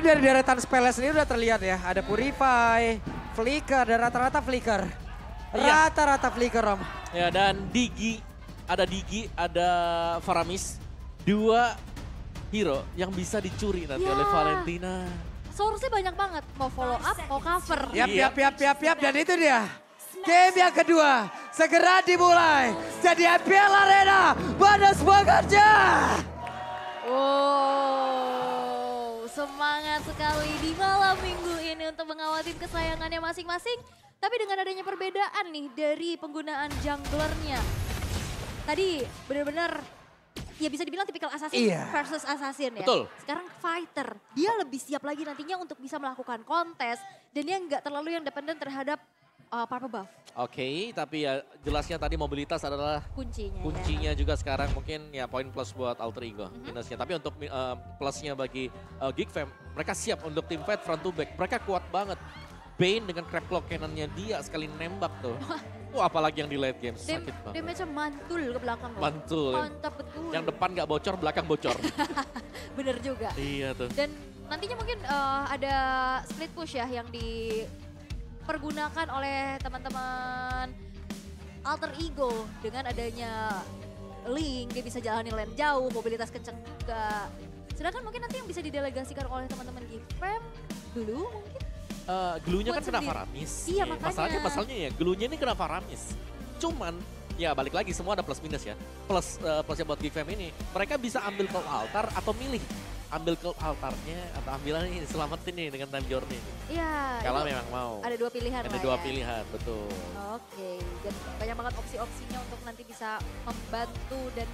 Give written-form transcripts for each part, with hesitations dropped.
Karena dari deretan spellnya sendiri udah terlihat ya. Ada Purify, Flicker, dan rata-rata Flicker. Rata-rata Flicker, Om. Ya, dan ada Digi, ada Faramis. Dua hero yang bisa dicuri nanti oleh Valentina. Source-nya banyak banget. Mau follow up, mau cover. Yap. Dan itu dia. Game yang kedua segera dimulai. Jadi IPL Arena pada semangatnya. Wow, semangat sekali di malam minggu ini untuk mengawatin kesayangannya masing-masing. Tapi dengan adanya perbedaan nih dari penggunaan junglernya. Tadi benar-benar ya bisa dibilang tipikal assassin versus assassin ya. Betul. Sekarang fighter, dia lebih siap lagi nantinya untuk bisa melakukan kontes. Dan dia nggak terlalu yang dependen terhadap purple buff. Oke, tapi ya jelasnya tadi mobilitas adalah kuncinya juga sekarang mungkin ya poin plus buat Alter Ego minusnya. Tapi untuk plusnya bagi Geek Fam, mereka siap untuk team fight front to back. Mereka kuat banget. Bane dengan crab claw cannonnya dia sekali nembak tuh. Wah, apalagi yang di late game sakit banget. Damage-nya mantul ke belakang loh. Mantul. Mantap betul. Yang depan gak bocor, belakang bocor. Bener juga. Iya tuh. Dan nantinya mungkin ada split push ya yang dipergunakan oleh teman-teman Alter Ego. Dengan adanya Link, dia bisa jalanin lane jauh, mobilitas kenceng juga. Sedangkan mungkin nanti yang bisa didelegasikan oleh teman-teman Gifam dulu mungkin. Gelunya kan Buat kena sendiri. Faramis. Iya, makanya. Masalahnya ya gelunya ini kena Faramis. Cuman ya balik lagi semua ada plus minus ya. Plusnya buat Gifam ini mereka bisa ambil ke altar atau milih. Ambil ke altarnya atau ambil ini selamatin nih dengan time journey. Iya. Kalau memang mau. Ada dua pilihan Ada lah dua ya. pilihan, betul. Oke, dan banyak banget opsi-opsinya untuk nanti bisa membantu dan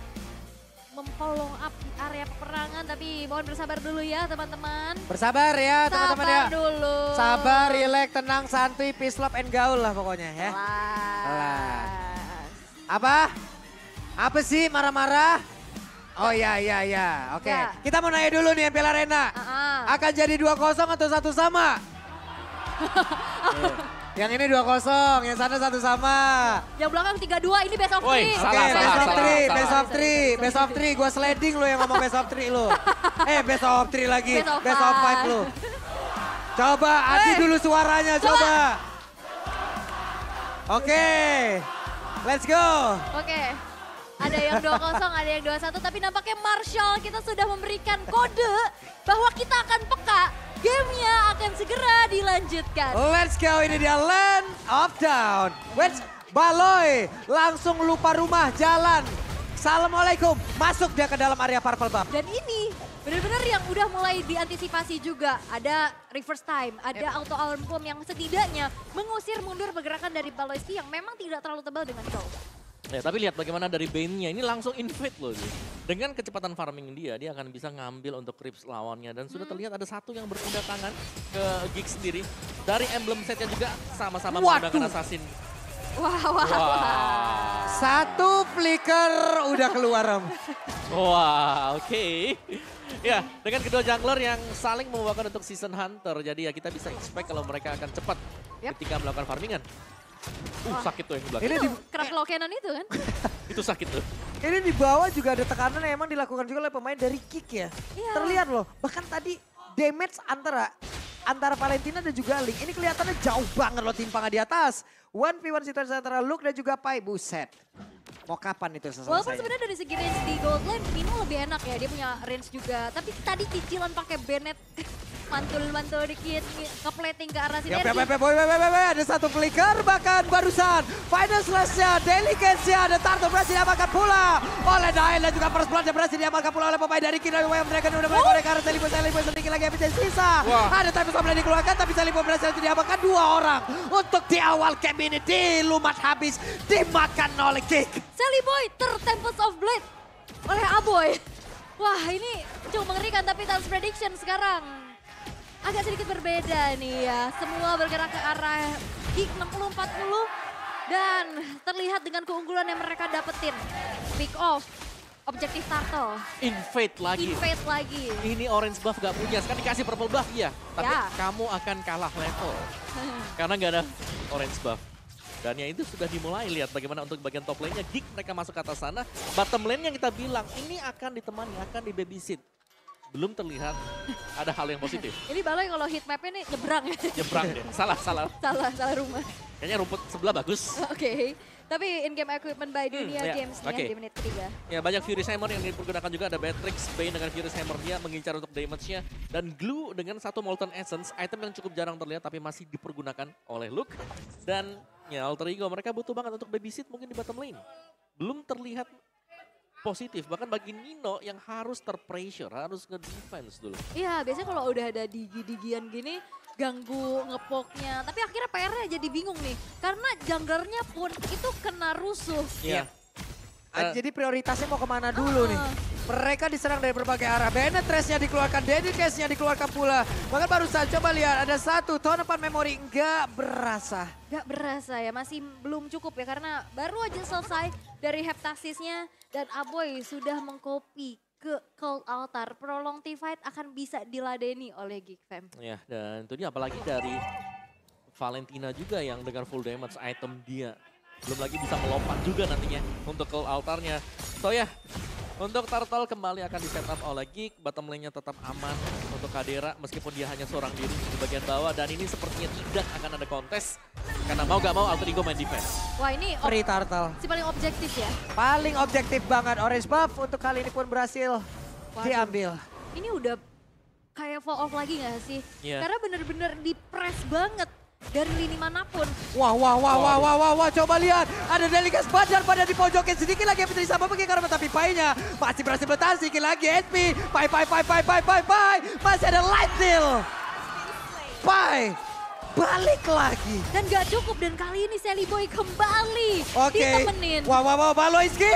memfollow up di area peperangan. Tapi mohon bersabar dulu ya teman-teman. Bersabar ya teman-teman ya. Sabar dulu. Sabar, relax, tenang, santuy, peace, love, and gaul lah pokoknya ya. Kelas. Apa? Apa sih marah-marah? Oh iya. Oke. Ya. Kita mau nanya dulu nih MPL Arena. Akan jadi 2-0 atau 1 sama? Yang ini 2-0, yang sana 1 sama. Yang belakang 3-2, ini best of 3. Woi, Oke, Salah. best of 3. Gue sliding lo yang ngomong best of 3 lo. Best of 3 lagi, Best of best of 5 five. lo. Coba, adi dulu suaranya, coba. Oke, let's go. Oke. Ada yang 2-0, ada yang 2-1. Tapi nampaknya Marshall kita sudah memberikan kode bahwa kita akan peka. Gamenya akan segera dilanjutkan. Let's go, ini dia Land of Down. Baloy langsung lupa rumah, jalan. Assalamualaikum, masuk dia ke dalam area purple buff. Dan ini benar-benar yang udah mulai diantisipasi juga. Ada reverse time, ada auto alarm bomb yang setidaknya mengusir mundur pergerakan dari Baloyski yang memang tidak terlalu tebal dengan jauh. Ya, tapi lihat bagaimana dari Bane-nya ini langsung invade loh dia. Dengan kecepatan farming dia akan bisa ngambil untuk creeps lawannya. Dan sudah terlihat ada satu yang berpindah tangan ke Gig sendiri. Dari emblem setnya juga sama-sama menggunakan assassin. Wah. Satu flicker udah keluar, Om. Wah, oke. Ya, dengan kedua jungler yang saling membawakan untuk season hunter. Jadi ya kita bisa expect kalau mereka akan cepat ketika melakukan farmingan. Sakit tuh yang di belakang. Ini Itu crab claw cannon itu kan? Itu sakit tuh. Ini di bawah juga ada tekanan yang emang dilakukan juga oleh pemain dari Kick ya. Iya. Terlihat loh, bahkan tadi damage antara Valentina dan juga Link. Ini kelihatannya jauh banget loh timpangan di atas. 1v1 situasi antara Luke dan juga Pai, buset. Mau kapan itu selesai? Walaupun sebenarnya dari segi range di gold lane, Mino lebih enak ya, dia punya range juga. Tapi tadi cicilan pakai Bennett, mantul-mantul dikit, ke-plating ke arah sinergi. Ada satu flicker bahkan barusan. Final slash-nya, Delicacy-nya, ada Tartu berhasil diamalkan pula oleh Dael dan juga First Blood yang berhasil diamalkan pula oleh pemain dari Kino yang mereka udah mulai korek arah Selipo sedikit lagi habis sisa. Ada Time Storm yang dikeluarkan tapi Selipo berhasil diamalkan 2 orang. Untuk di awal game ini dilumat habis, dimakan oleh Kick. Seliboy Tempest of Blade oleh Aboy. Wah ini cukup mengerikan tapi Tales Prediction sekarang agak sedikit berbeda nih ya. Semua bergerak ke arah Geek 60-40 dan terlihat dengan keunggulan yang mereka dapetin. Pick off, objektif turtle. Invade lagi. Ini orange buff gak punya, sekarang dikasih purple buff ya. Tapi kamu akan kalah level. Karena gak ada orange buff. Dan ya itu sudah dimulai, lihat bagaimana untuk bagian top lane-nya. Geek mereka masuk ke atas sana. Bottom lane yang kita bilang, ini akan ditemani, akan di babysit. belum terlihat ada hal yang positif. Ini Baloi kalau heat mapnya nih nyebrang. Nyebrang deh, salah. salah rumah. Kayaknya rumput sebelah bagus. Oke. Tapi in-game equipment by Dunia Games nih ya di menit ketiga. Ya banyak Furious Hammer yang dipergunakan juga, ada Batrix, Bane dengan Furious Hammer dia mengincar untuk damage-nya. Dan Glue dengan satu Molten Essence, item yang cukup jarang terlihat tapi masih dipergunakan oleh Luke. Dan ya Alter Ego mereka butuh banget untuk babysit mungkin di bottom lane. Belum terlihat positif, bahkan bagi Nino yang harus terpressure, harus nge-defense dulu. Iya, biasanya kalau udah ada digi-digian gini, ganggu ngepoknya. Tapi akhirnya PR-nya jadi bingung nih, karena junglernya pun itu kena rusuh. Iya. Jadi prioritasnya mau kemana dulu nih? Mereka diserang dari berbagai arah. Penetrase-nya dikeluarkan, Dedicate-nya dikeluarkan pula. Bahkan barusan coba lihat ada satu Tonophan Memory nggak berasa. Nggak berasa ya, masih belum cukup ya karena baru aja selesai dari Heptasisnya dan Aboy sudah mengcopy ke Cold Altar. Prolong T-Fight akan bisa diladeni oleh GigFam. Ya, dan itu dia apalagi dari Valentina juga yang dengan full damage item dia. Belum lagi bisa melompat juga nantinya untuk Cold Altarnya. So ya, untuk Turtle kembali akan di setup oleh Gig. Bottom lane-nya tetap aman untuk Kadera meskipun dia hanya seorang diri di bagian bawah. Dan ini sepertinya tidak akan ada kontes. Karena mau gak mau Alter Ego main defense. Wah ini Free Turtle. si paling objektif ya. Paling objektif banget. Orange buff untuk kali ini pun berhasil diambil. Ini udah kayak fall off lagi gak sih? Yeah. Karena bener-bener di-press banget dari lini manapun. Wah, coba lihat. Ada Delicate Badar pada dipojokin. Sedikit lagi yang menjadi sama bagi karena tapi Pai-nya masih berhasil bertahan. Sedikit lagi HP. Pai. Masih ada light steal. Pai balik lagi. Dan gak cukup dan kali ini Sally Boy kembali ditemenin. Wah, Baloiski.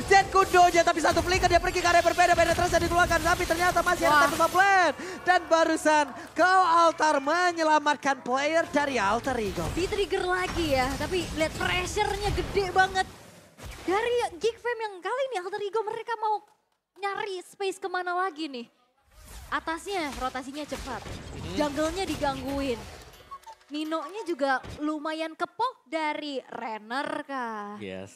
Jet Kundonya tapi satu flicker dia pergi ke area berbeda. Terus dikeluarkan tapi ternyata masih ada satu plan. Dan barusan Cold Altar menyelamatkan player dari Alter Ego. Di-trigger lagi ya, tapi lihat pressure-nya gede banget. Dari GigFam yang kali ini Alter Ego mereka mau nyari space kemana lagi nih. Atasnya rotasinya cepat, jungle-nya digangguin. Nino-nya juga lumayan kepok dari Renner kah? Yes.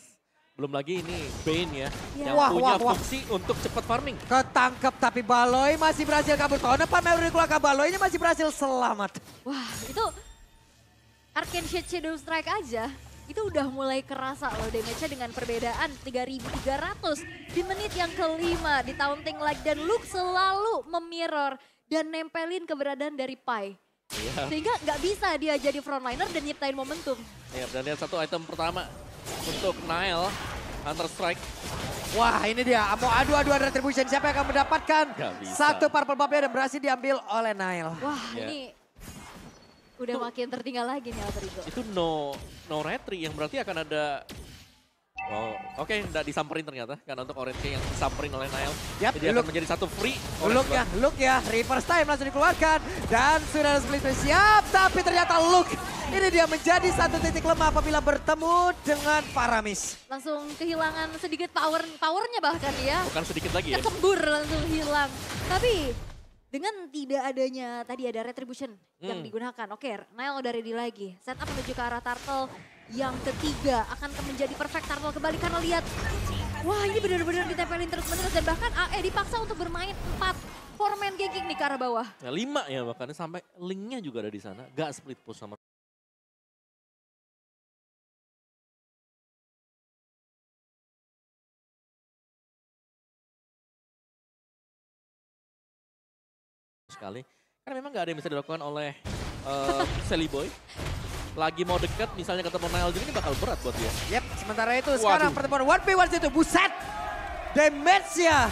Belum lagi ini Bane ya, yang Wah. punya fungsi untuk cepat farming. Ketangkep tapi Baloi masih berhasil kabur. Tonophan Memory keluarkan Baloi-nya masih berhasil selamat. Wah itu Arcane Shade Shadow Strike aja. Itu udah mulai kerasa loh damage-nya dengan perbedaan 3.300 di menit yang kelima di taunting like dan Luke selalu memirror dan nempelin keberadaan dari Pai. Iya. Sehingga nggak bisa dia jadi frontliner dan nyiptain momentum. Ya, dan lihat satu item pertama untuk Nile, Hunter Strike. Wah ini dia, mau adu-aduan retribution. Siapa yang akan mendapatkan satu purple buff-nya dan berhasil diambil oleh Nile. Wah ini udah makin tertinggal lagi nih Alter Ego. Itu no retry yang berarti akan ada... Oh, oke, nggak disamperin ternyata. Karena untuk Orange yang disamperin oleh Nile. Yap, jadi akan menjadi satu free. Look ya, reverse time langsung dikeluarkan. Dan sudah ada split siap, tapi ternyata Luke. Ini dia menjadi satu titik lemah apabila bertemu dengan Paramis. Langsung kehilangan sedikit powernya bahkan ya. Bukan sedikit lagi ya. Kekembur langsung hilang. Tapi dengan tidak adanya tadi ada retribution yang digunakan. Oke, Nile udah ready lagi. Setup menuju ke arah Turtle yang ketiga akan menjadi perfect Turtle kembali karena lihat. Wah ini benar-benar ditempelin terus-menerus dan bahkan AE dipaksa untuk bermain 4 4-man ganking nih ke arah bawah. Nah, 5 ya bahkan sampai linknya juga ada di sana. Gak split push sama sekali. Karena memang gak ada yang bisa dilakukan oleh Sally Boy. Lagi mau dekat misalnya ketemu Nile juga ini bakal berat buat dia. Yap, sementara itu sekarang pertemuan 1v1 itu. Buset, damage-nya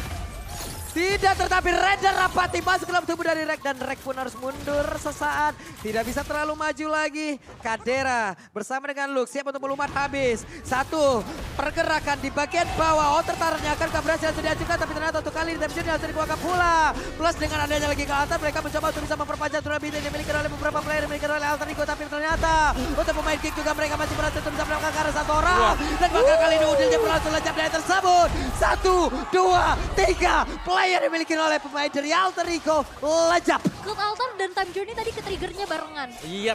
tidak tetapi Raider rapati masuk dalam tubuh dari Rek dan Rek pun harus mundur sesaat. Tidak bisa terlalu maju lagi. Kadera bersama dengan Luke siap untuk melumat habis. Satu pergerakan di bagian bawah. Tertaranya akan keberhasilan sudah diajukan tapi ternyata untuk kali ini damage harus dikeluarkan pula. Plus dengan adanya lagi ke Altar mereka mencoba untuk bisa memperpanjang turnamen yang dimiliki oleh beberapa player yang dimiliki oleh Alter Ego. Tapi ternyata untuk pemain kick juga mereka masih berhasil untuk bisa melakukan ke arah satu orang. Dan bahkan kali ini Udilnya berhasil lejap dari tersebut. 1, 2, 3 player yang dimiliki oleh pemain dari Alter Ego lejap. Cold Altar dan Time Journey tadi ke-triggernya barengan. Iya.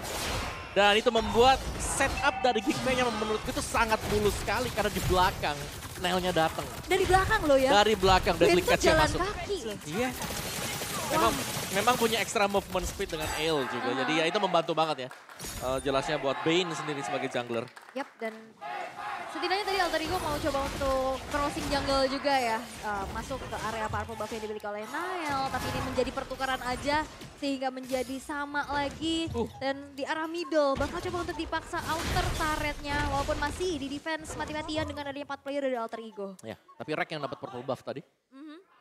Dan itu membuat setup dari GigFam yang menurutku itu sangat mulus sekali karena di belakang Nile-nya datang. Dari belakang loh ya. Dari belakang dan Bentuk Linkage-nya jalan masuk. kaki loh. Iya. Memang punya extra movement speed dengan Ale juga. Jadi ya itu membantu banget ya. Jelasnya buat Bane sendiri sebagai jungler. Yap, dan setidaknya tadi Alter Ego mau coba untuk crossing jungle juga ya. Masuk ke area Purple Buff yang dimiliki oleh Nael. Tapi ini menjadi pertukaran aja sehingga menjadi sama lagi. Dan di arah middle bakal coba untuk dipaksa outer turretnya. Walaupun masih di defense mati-matian dengan adanya 4 player dari Alter Ego. Ya, tapi Rek yang dapat Purple Buff tadi.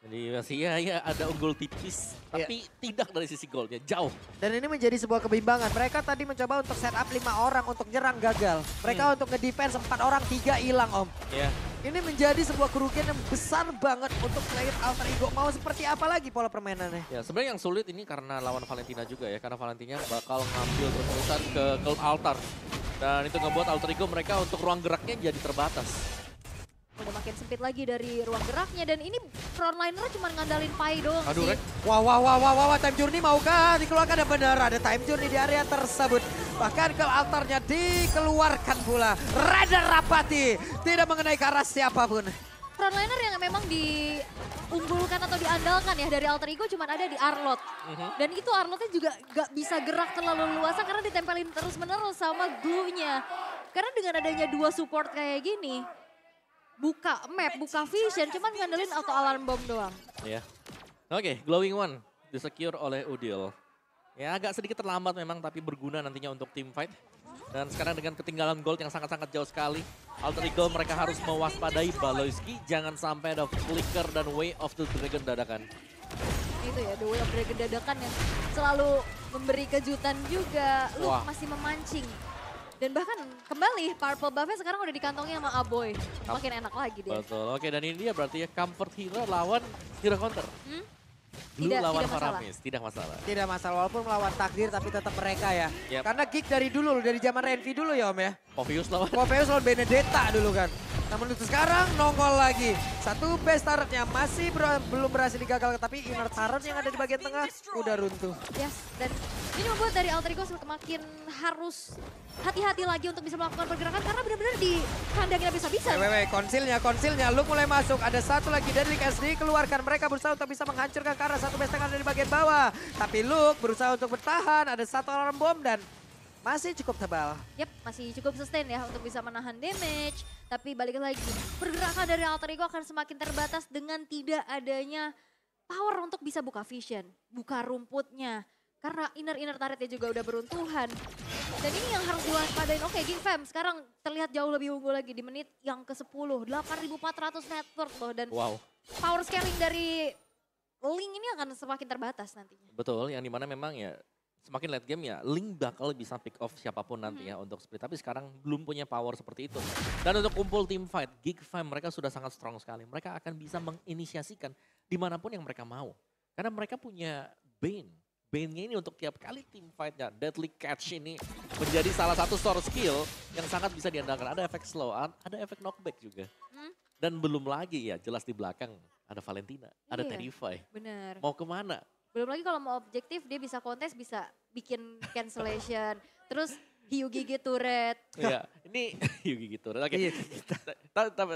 Jadi masih ya ada unggul tipis, tapi tidak dari sisi goldnya, jauh. Dan ini menjadi sebuah kebimbangan. Mereka tadi mencoba untuk set up 5 orang untuk nyerang gagal. Mereka untuk ngedefense 4 orang 3 hilang Om. Iya. Ini menjadi sebuah kerugian yang besar banget untuk player Alter Ego. Mau seperti apa lagi pola permainannya? Ya sebenarnya yang sulit ini karena lawan Valentina juga ya. Karena Valentina bakal ngambil keputusan ke altar. Dan itu ngebuat Alter Ego mereka untuk ruang geraknya jadi terbatas. Udah makin sempit lagi dari ruang geraknya dan ini frontliner cuma ngandalin Pai doang Aduh, sih. Rek. Wah, time journey maukah dikeluarkan? Benar ada time journey di area tersebut. Bahkan ke altarnya dikeluarkan pula. Raider Rapati tidak mengenai ke arah siapapun. Frontliner yang memang diunggulkan atau diandalkan ya dari Alter Ego cuma ada di Arlott. Dan itu Arlottnya juga gak bisa gerak terlalu luasa karena ditempelin terus-menerus sama glue-nya. Karena dengan adanya 2 support kayak gini, buka map, buka vision, cuman ngandelin auto alarm bomb doang. Ya. Oke, Glowing One disecure oleh Udil. Ya agak sedikit terlambat memang tapi berguna nantinya untuk team fight. Dan sekarang dengan ketinggalan gold yang sangat-sangat jauh sekali. Alter Ego mereka harus mewaspadai Baloyski. Jangan sampai ada flicker dan Way of the Dragon dadakan. Itu ya, the Way of Dragon dadakan yang selalu memberi kejutan juga. Luke masih memancing. Dan bahkan kembali Purple Buff-nya sekarang udah dikantongi sama Aboy. Makin enak lagi dia. Betul, oke dan ini dia berarti ya comfort hero lawan hero counter. Blue lawan Faramis, tidak masalah. Tidak masalah, walaupun melawan takdir tapi tetap mereka ya. Yep. Karena Geek dari dulu, dari zaman Renvi dulu ya Om ya. Pophius lawan. Pophius lawan Benedetta dulu kan. Namun itu sekarang nongol lagi. Satu base turretnya masih belum berhasil digagal. Tapi inner turret yang ada di bagian tengah udah runtuh. Yes, dan ini membuat dari Alter Ego semakin harus hati-hati lagi untuk bisa melakukan pergerakan. Karena benar-benar di kandangnya bisa-bisa. Konsilnya. Luke mulai masuk. Ada satu lagi dari SD keluarkan. Mereka berusaha untuk bisa menghancurkan ke arah satu base tengah dari bagian bawah. Tapi Luke berusaha untuk bertahan. Ada satu alarm bom dan masih cukup tebal. Yap, masih cukup sustain ya untuk bisa menahan damage. Tapi balik lagi, pergerakan dari Alter Ego akan semakin terbatas dengan tidak adanya power untuk bisa buka vision, buka rumputnya. Karena inner turretnya juga udah beruntuhan. Dan ini yang harus diwaspadain. Oke, Geek Fam sekarang terlihat jauh lebih unggul lagi di menit yang ke-10. 8.400 net worth loh. Dan power scaling dari Link ini akan semakin terbatas nantinya. Betul, yang dimana memang ya semakin late game ya, Link bakal bisa pick off siapapun nantinya untuk split. Tapi sekarang belum punya power seperti itu. Dan untuk kumpul team fight, Geek Fam mereka sudah sangat strong sekali. Mereka akan bisa menginisiasikan dimanapun yang mereka mau. Karena mereka punya Bane. Bane-nya ini untuk tiap kali team fight-nya, Deadly Catch ini menjadi salah satu store skill yang sangat bisa diandalkan. Ada efek slow, ada efek knockback juga. Dan belum lagi ya, jelas di belakang ada Valentina, ada Terrify. Bener. Mau kemana? Belum lagi kalau mau objektif dia bisa kontes, bisa bikin cancellation. Terus hiu gigi turret. Iya, ini hiu gigi turret. Oke.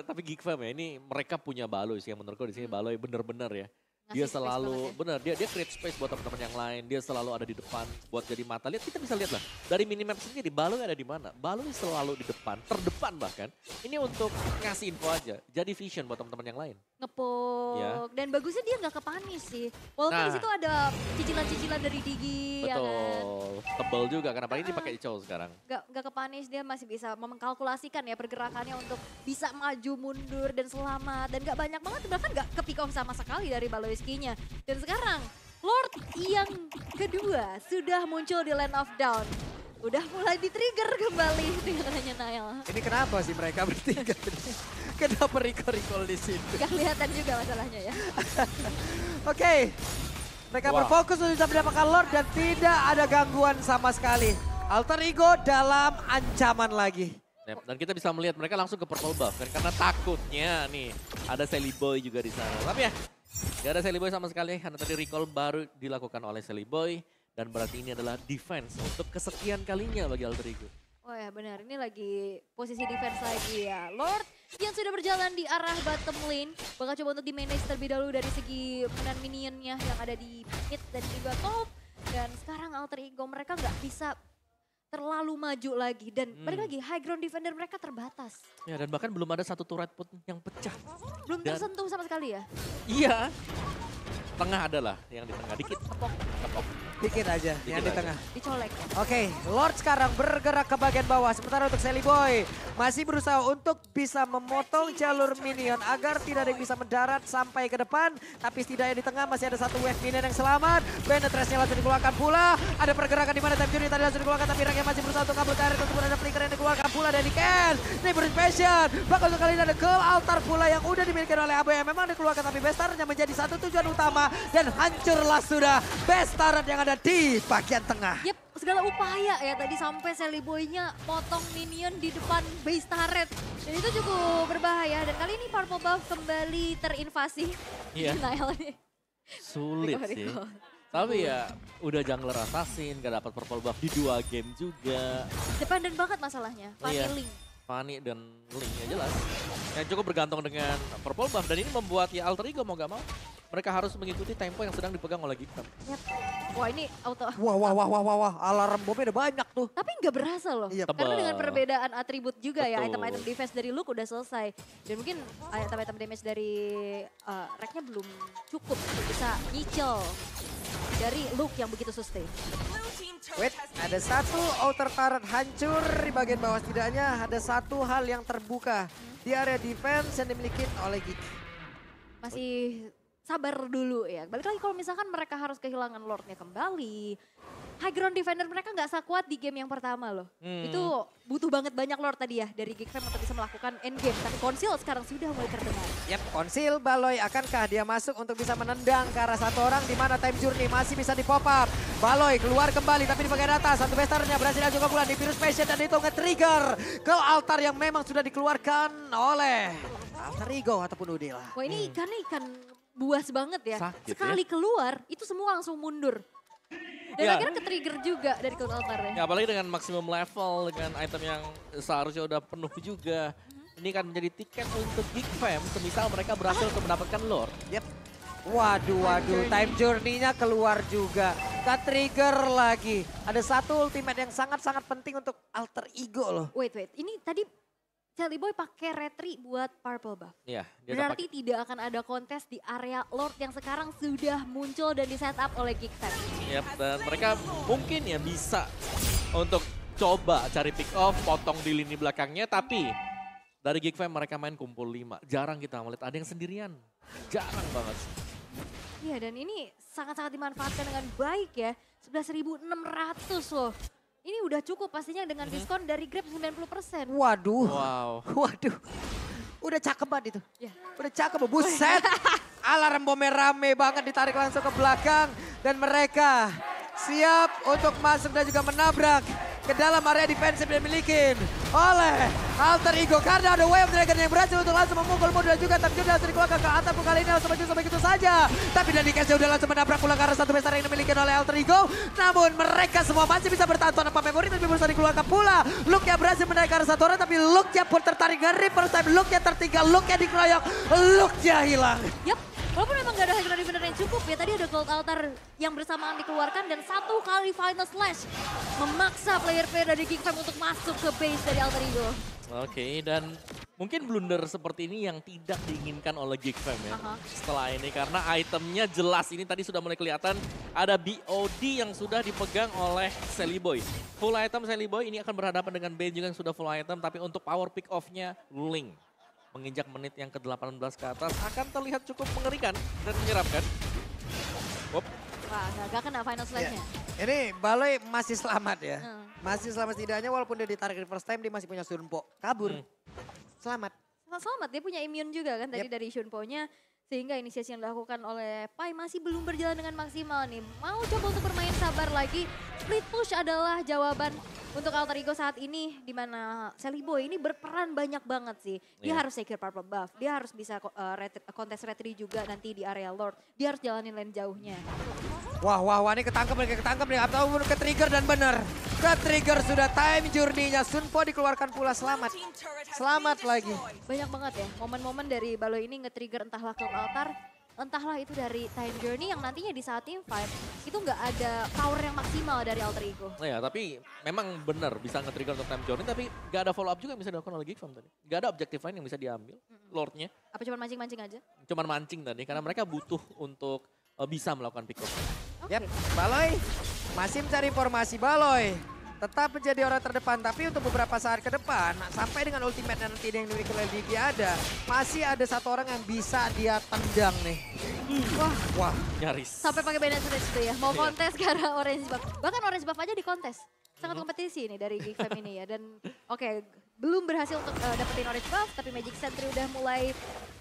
Tapi Geek Fam ya, ini mereka punya Baloy sih yang menurutku di sini Baloy bener-bener ya. Dia selalu, bener, dia create space buat teman-teman yang lain. Dia selalu ada di depan buat jadi mata. Lihat, kita bisa lihat lah. Dari minimap sendiri, Baloy ada di mana? Baloy selalu di depan, terdepan bahkan. Ini untuk ngasih info aja. Jadi vision buat teman-teman yang lain. Ngepok. Ya. Dan bagusnya dia nggak kepanis sih. Walaupun di situ ada cicilan-cicilan dari Digi. Betul. Ya kan? Tebel juga, kenapa ini dipakai Icho sekarang. Nggak kepanis, dia masih bisa mengkalkulasikan ya pergerakannya untuk bisa maju, mundur, dan selamat. Dan nggak banyak banget, bahkan nggak ke pick off sama sekali dari Baloy. Skinya. Dan sekarang Lord yang kedua sudah muncul di Land of Dawn. Udah mulai di-trigger kembali dengan adanya Nael. Ini kenapa sih mereka bertiga? Kenapa recall di sini? Gak kelihatan juga masalahnya ya. Oke. Mereka berfokus untuk bisa mendapatkan Lord dan tidak ada gangguan sama sekali. Alter Ego dalam ancaman lagi. Dan kita bisa melihat mereka langsung ke purple buff kan karena takutnya nih ada Sally Boy juga di sana. Tapi ya gak ada Sally Boy sama sekali karena tadi recall baru dilakukan oleh Sally Boy dan berarti ini adalah defense untuk kesekian kalinya bagi Alter Ego. Oh ya benar, ini lagi posisi defense lagi ya. Lord yang sudah berjalan di arah bottom lane. Bakal coba untuk di-manage terlebih dahulu dari segi menan minionnya yang ada di mid dan juga top. Dan sekarang Alter Ego mereka nggak bisa terlalu maju lagi. Dan balik lagi, high ground defender mereka terbatas. Ya, dan bahkan belum ada satu turret pun yang pecah. Belum tersentuh sama sekali ya? Iya. Tengah adalah yang di tengah dikit. Kepok. Dikit aja yang di tengah. Dicolek. Oke, Lord sekarang bergerak ke bagian bawah. Sementara untuk Sally Boy masih berusaha untuk bisa memotong jalur minion agar tidak ada yang bisa mendarat sampai ke depan. Tapi setidaknya di tengah masih ada satu wave minion yang selamat. Penetrasinya langsung dikeluarkan pula. Ada pergerakan di mana Time Journey tadi langsung dikeluarkan. Tapi Rek yang masih berusaha untuk kabur karir. Kemudian ada flicker yang dikeluarkan pula dari Ken. Ini Passion. Bahkan untuk kali ini ada Curl Altar pula yang udah dimiliki oleh Abu yang memang dikeluarkan. Tapi Bestarnya menjadi satu tujuan utama. Dan hancurlah sudah Bestaran yang ada di bagian tengah. Yep, segala upaya ya tadi sampai Sally Boy-nya potong minion di depan base turret. Dan itu cukup berbahaya. Dan kali ini Purple Buff kembali terinvasi. Iya. Sulit Rico, sih. Rico. Tapi ya udah jungler assassin, gak dapat purple buff di 2 game juga. Dependen banget masalahnya. Fanny Iya. Link. Fanny dan Link ya jelas. Yang cukup bergantung dengan purple buff dan ini membuat ya Alter Ego mau gak mau. Mereka harus mengikuti tempo yang sedang dipegang oleh Gigfam. Yep. Wah ini auto. Wah. Alarm bomnya udah banyak tuh. Tapi nggak berasa loh. Iya, Karena tebal. dengan perbedaan atribut juga ya. Betul. Item-item defense dari Luke udah selesai. Dan mungkin item-item damage dari Reknya belum cukup untuk bisa nyicil dari Luke yang begitu sustain. Wait, ada satu outer turret hancur di bagian bawah. Setidaknya ada satu hal yang terbuka di area defense yang dimiliki oleh Gig. Masih sabar dulu ya. Balik lagi kalau misalkan mereka harus kehilangan Lordnya kembali. High ground defender mereka nggak sekuat di game yang pertama loh. Itu butuh banget banyak Lord tadi ya dari Gigfam untuk bisa melakukan endgame. Tapi Konsil sekarang sudah mulai terdengar. Yap, Konsil Baloy akankah dia masuk untuk bisa menendang ke arah satu orang di mana Time Journey masih bisa di pop up. Baloy keluar kembali tapi di bagian atas satu bestarnya berhasil juga pula di Virus Passion dan itu nge-trigger ke altar yang memang sudah dikeluarkan oleh Alter Ego ataupun Udila. Wah ini ikan buas banget ya. Sakit Sekali keluar itu semua langsung mundur. Dan Ya. akhirnya ke-trigger juga dari Cloud Altar-nya. Ya apalagi dengan maksimum level, dengan item yang seharusnya udah penuh juga. Ini kan menjadi tiket untuk Gigfam semisal mereka berhasil untuk mendapatkan Lord. Yep. Waduh, Time Journey-nya keluar juga. Ke-trigger lagi. Ada satu ultimate yang sangat-sangat penting untuk Alter Ego loh. Wait. Ini tadi Sally Boy pakai retri buat Purple Buff. Iya, dia Berarti tidak akan ada kontes di area Lord yang sekarang sudah muncul dan di setup oleh Gigfam. Yep, dan mereka mungkin ya bisa untuk coba cari pick off, potong di lini belakangnya. Tapi dari Gigfam mereka main kumpul 5. Jarang kita melihat ada yang sendirian. Jarang banget. Iya dan ini sangat-sangat dimanfaatkan dengan baik ya. 11.600 loh. Ini udah cukup pastinya dengan diskon dari Grab 90%. Waduh. Wow. Waduh. Udah cakep banget itu. Ya. Udah cakep, buset. Alarm bomnya rame banget ditarik langsung ke belakang. Dan mereka siap untuk masuk dan juga menabrak ke dalam area defensif yang dimiliki oleh Alter Ego. Karena ada Wave Dragon yang berhasil untuk langsung memukul Modu dan juga Time Journey langsung dikeluarkan ke atap kali ini langsung maju sampai gitu saja. Tapi Danikesnya udah langsung menabrak pulang karena satu besar yang dimiliki oleh Alter Ego. Namun mereka semua masih bisa bertahan tanpa memori tapi berusaha dikeluarkan pula. Luke-nya berhasil menaik ke arah satu orang tapi Luke-nya pun tertarik ngeri first time. Luke-nya tertinggal, Luke-nya dikeroyok, Luke-nya hilang. Yup, walaupun memang gak ada high ground defender yang cukup ya. Tadi ada Cloud Altar yang bersamaan dikeluarkan dan satu kali final slash memaksa player-player dari Gigfam untuk masuk ke base dari Alter Ego. Oke, dan mungkin blunder seperti ini yang tidak diinginkan oleh Gigfam ya. Setelah ini karena itemnya jelas ini tadi sudah mulai kelihatan ada BOD yang sudah dipegang oleh Sally Boy. Full item Sally Boy ini akan berhadapan dengan Bane juga yang sudah full item tapi untuk power pick off-nya Link. Menginjak menit yang ke-18 ke atas akan terlihat cukup mengerikan dan menyeramkan. Wop. Wah, gak kena final slash-nya. Ini Baloy masih selamat ya. Masih selamat setidaknya walaupun dia ditarik di first time dia masih punya Sunpo. Kabur. Selamat. Selamat, dia punya immune juga kan tadi dari Shunpo-nya. Sehingga inisiasi yang dilakukan oleh Pai masih belum berjalan dengan maksimal nih. Mau coba untuk bermain sabar lagi. Split push adalah jawaban untuk Alter Ego saat ini di mana Celiboy ini berperan banyak banget sih. Dia harus secure purple buff, dia harus bisa kontes retri juga nanti di area Lord. Dia harus jalanin lane jauhnya. Wah, ini ketangkep nih. Atau ke-trigger dan bener. Ke-trigger sudah time journey-nya. Sunpo dikeluarkan pula selamat. Selamat lagi. Banyak banget ya momen-momen dari Baloi ini nge-trigger entahlah ke altar. Entahlah itu dari time journey yang nantinya di saat team fight itu nggak ada power yang maksimal dari Alter Ego. Nah ya, tapi memang benar bisa nge-trigger untuk time journey, tapi nggak ada follow up juga yang bisa dilakukan oleh GigFam tadi. Nggak ada objektif lain yang bisa diambil, Lordnya. Apa cuma mancing-mancing aja? Cuman mancing tadi, karena mereka butuh untuk bisa melakukan pick up. Okay. Yap, Baloi masih mencari informasi. Baloi tetap menjadi orang terdepan, tapi untuk beberapa saat ke depan, sampai dengan ultimate nanti yang dimiliki oleh Digi masih ada satu orang yang bisa dia tendang nih. Wah. Nyaris. Sampai pakai banner switch tuh ya, mau kontes karena orange buff. Bahkan orange buff aja di kontes. Sangat kompetisi nih dari GigFam ini ya. Dan oke, belum berhasil untuk dapetin orange buff, tapi Magic Sentry udah mulai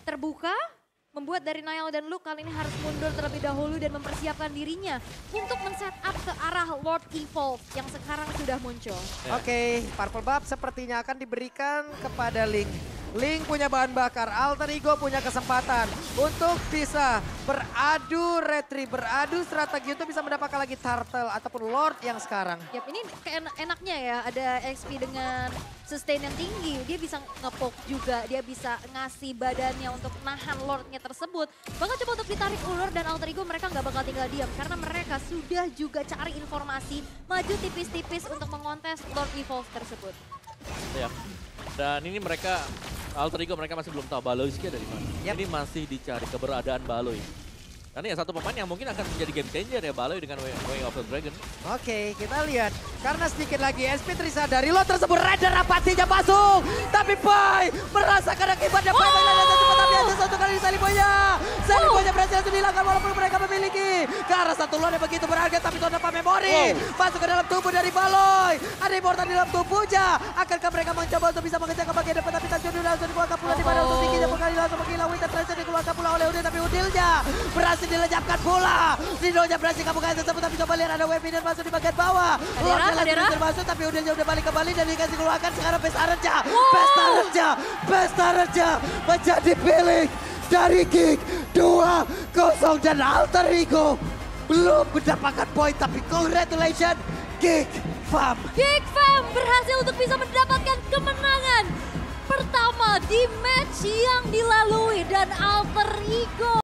terbuka. Membuat dari Niall dan Luke kali ini harus mundur terlebih dahulu dan mempersiapkan dirinya untuk men-set up ke arah Lord Evolve yang sekarang sudah muncul. Oke, purple buff sepertinya akan diberikan kepada Link. Link punya bahan bakar, Alter Ego punya kesempatan untuk bisa beradu retri, beradu strategi untuk bisa mendapatkan lagi Turtle ataupun Lord yang sekarang. Yap, ini enaknya ya ada XP dengan sustain yang tinggi. Dia bisa nge-poke juga, dia bisa ngasih badannya untuk nahan Lordnya tersebut. Bahkan coba untuk ditarik ulur dan Alter Ego mereka nggak bakal tinggal diam. Karena mereka sudah juga cari informasi, maju tipis-tipis untuk mengontes Lord Evolve tersebut. Ya, dan ini mereka Alter Ego mereka masih belum tahu Baloyski dari mana. Ini masih dicari keberadaan Baloi. Karena ya satu pemain yang mungkin akan menjadi game changer ya Baloi dengan Way of the Dragon. Oke, kita lihat. Karena sedikit lagi SP Trisa dari lot tersebut. Raider apatinya masuk. Tapi Pai merasakan akibatnya. Pai mengalami cepat tapi ada satu kali Celiboy-nya. Celiboy-nya berhasil untuk dihilangkan walaupun mereka memiliki. Ke arah satu lot yang begitu berharga tapi itu dapat memori. Masuk ke dalam tubuh dari Baloi. Ada Immortal di dalam tubuhnya. Akankah mereka mencoba untuk bisa mengejar ke bagian depan tapi Tanjung langsung dikeluarkan pula di mana untuk tingginya berkali langsung menghilang. Winter Treasure dikeluarkan pula oleh Udil tapi Udilnya berhasil dilenyapkan pula. Ridonya berhasil kaburkan tersebut tapi coba lihat ada webinar masuk di bagian bawah. Lordnya masuk tapi Udilnya udah balik kembali dan dikasih keluarkan sekarang Pesta Raja menjadi pilih dari Gig 2-0 dan Alter Ego belum mendapatkan poin tapi congratulations GigFam. GigFam berhasil untuk bisa mendapatkan kemenangan pertama di match yang dilalui dan Alter Ego